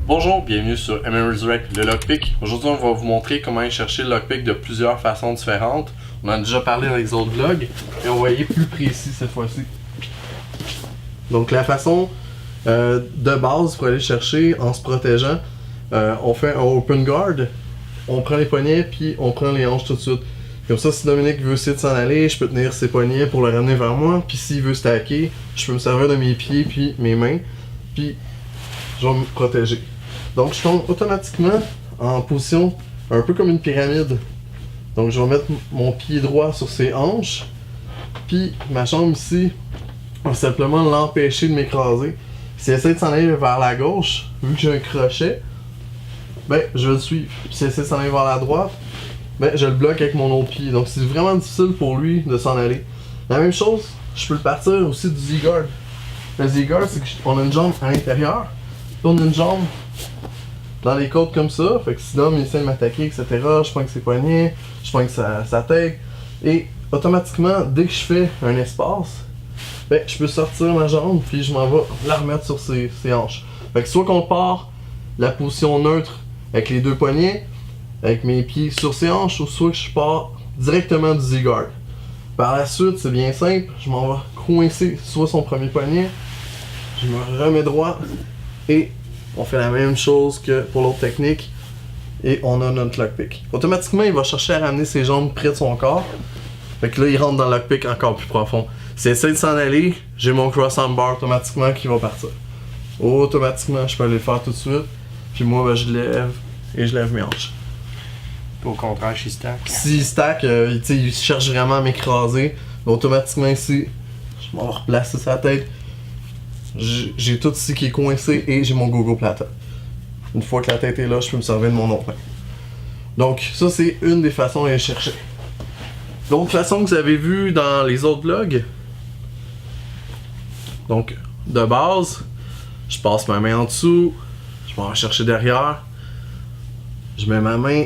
Bonjour, bienvenue sur MM Resurrect, le lockpick. Aujourd'hui, on va vous montrer comment aller chercher le lockpick de plusieurs façons différentes. On en a déjà parlé dans les autres vlogs, et on va y aller plus précis cette fois-ci. Donc la façon de base pour aller chercher en se protégeant, on fait un open guard, on prend les poignets puis on prend les hanches tout de suite. Comme ça, si Dominique veut essayer de s'en aller, je peux tenir ses poignets pour le ramener vers moi. Puis s'il veut stacker, je peux me servir de mes pieds puis mes mains. Puis je vais me protéger. Donc je tombe automatiquement en position un peu comme une pyramide. Donc je vais mettre mon pied droit sur ses hanches. Puis ma jambe ici va simplement l'empêcher de m'écraser. S'il essaie de s'en aller vers la gauche, vu que j'ai un crochet, ben je vais le suivre. Puis s'il essaie de s'en aller vers la droite, ben je le bloque avec mon autre pied. Donc c'est vraiment difficile pour lui de s'en aller. La même chose, je peux le partir aussi du Z-guard. Le Z-guard, c'est qu'on a une jambe à l'intérieur, puis on a une jambe dans les côtes comme ça. Fait que si l'homme essaie de m'attaquer, etc., je pogne ses poignets, je pogne sa tête. Et automatiquement, dès que je fais un espace, ben, je peux sortir ma jambe, puis je m'en vais la remettre sur ses hanches. Fait que soit qu'on part la position neutre avec les deux poignets, avec mes pieds sur ses hanches, ou soit que je pars directement du Z-guard. Par la suite, c'est bien simple, je m'en vais coincer soit son premier poignet, je me remets droit, et on fait la même chose que pour l'autre technique, et on a notre lockpick. Automatiquement, il va chercher à ramener ses jambes près de son corps. Fait que là, il rentre dans le lockpick encore plus profond. S'il essaie de s'en aller, j'ai mon cross-arm bar automatiquement qui va partir. Automatiquement, je peux aller le faire tout de suite. Puis moi, ben, je lève et je lève mes hanches. Au contraire, s'il stack. S'il stack, il cherche vraiment à m'écraser. Automatiquement ici, je m'en vais replacer sa tête. J'ai tout ici qui est coincé et j'ai mon gogo plata. Une fois que la tête est là, je peux me servir de mon autre main. Donc ça, c'est une des façons d'aller chercher. L'autre façon que vous avez vu dans les autres vlogs, donc de base, je passe ma main en dessous, je vais en chercher derrière, je mets ma main,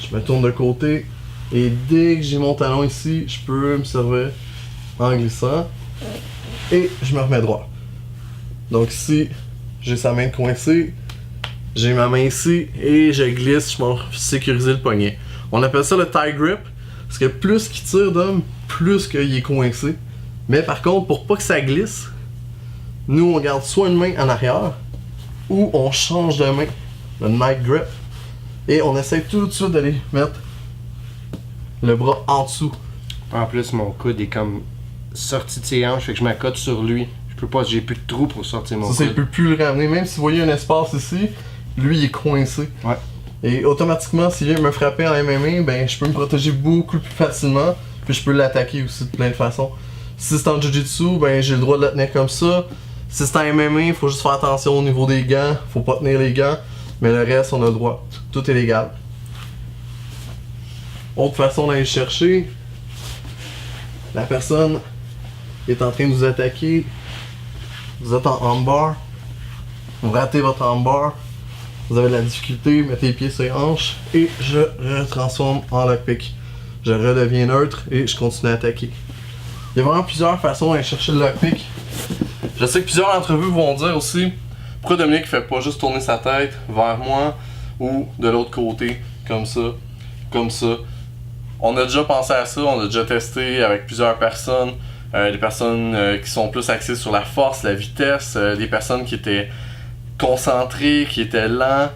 je me tourne de côté, et dès que j'ai mon talon ici, je peux me servir en glissant, et je me remets droit. Donc ici, j'ai sa main coincée, j'ai ma main ici, et je glisse, je vais sécuriser le poignet. On appelle ça le tie grip. Parce que plus qu'il tire d'homme, plus qu'il est coincé. Mais par contre, pour pas que ça glisse, nous on garde soit une main en arrière, ou on change de main, le knife grip, et on essaie tout de suite d'aller mettre le bras en dessous. En plus, mon coude est comme sorti de ses hanches, fait que je m'accote sur lui. Je peux pas, j'ai plus de trou pour sortir mon coude. Ça, il peut plus le ramener. Même si vous voyez un espace ici, lui il est coincé. Ouais. Et automatiquement, s'il vient me frapper en MMA, ben je peux me protéger beaucoup plus facilement, puis je peux l'attaquer aussi de plein de façons. Si c'est en Jiu-Jitsu, ben j'ai le droit de le tenir comme ça. Si c'est en MMA, il faut juste faire attention au niveau des gants, faut pas tenir les gants, mais le reste, on a le droit. Tout est légal. Autre façon d'aller chercher, la personne est en train de vous attaquer, vous êtes en armbar, vous ratez votre armbar, vous avez de la difficulté, mettez les pieds sur les hanches et je retransforme en lockpick. Je redeviens neutre et je continue à attaquer. Il y a vraiment plusieurs façons d'aller chercher le lockpick. Je sais que plusieurs d'entre vous vont dire aussi pourquoi Dominique fait pas juste tourner sa tête vers moi ou de l'autre côté, comme ça, comme ça. On a déjà pensé à ça, on a déjà testé avec plusieurs personnes. Des personnes qui sont plus axées sur la force, la vitesse, des personnes qui étaient concentrés, qui étaient lents,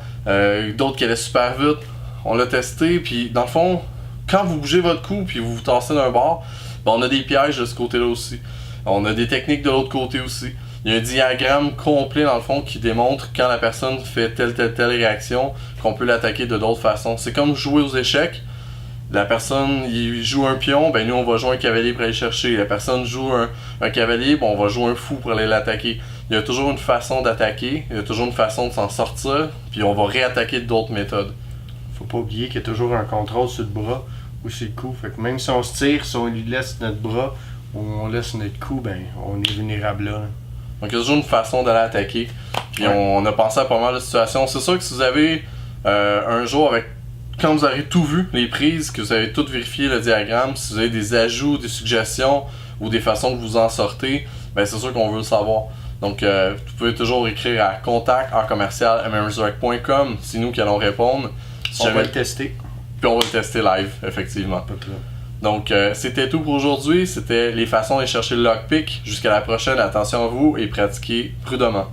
d'autres qui allaient super vite. On l'a testé, puis dans le fond, quand vous bougez votre cou puis vous vous tassez d'un bord, ben on a des pièges de ce côté-là aussi. On a des techniques de l'autre côté aussi. Il y a un diagramme complet dans le fond qui démontre quand la personne fait telle réaction, qu'on peut l'attaquer de d'autres façons. C'est comme jouer aux échecs. La personne il joue un pion, ben nous on va jouer un cavalier pour aller chercher. La personne joue un cavalier, ben on va jouer un fou pour aller l'attaquer. Il y a toujours une façon d'attaquer, il y a toujours une façon de s'en sortir, puis on va réattaquer d'autres méthodes. Faut pas oublier qu'il y a toujours un contrôle sur le bras ou sur le cou. Fait que même si on se tire, si on lui laisse notre bras ou on laisse notre cou, ben on est vulnérable là. Donc il y a toujours une façon d'aller attaquer. Puis on a pensé à pas mal de situations. C'est sûr que si vous avez un jour avec quand vous aurez tout vu, les prises, que vous avez tout vérifié le diagramme, si vous avez des ajouts, des suggestions ou des façons que vous en sortez, ben c'est sûr qu'on veut le savoir. Donc, vous pouvez toujours écrire à contact@mresurrect.com. C'est nous qui allons répondre. Si On jamais- va le tester. Puis on va le tester live, effectivement. Donc, c'était tout pour aujourd'hui. C'était les façons de chercher le lockpick. Jusqu'à la prochaine, attention à vous et pratiquez prudemment.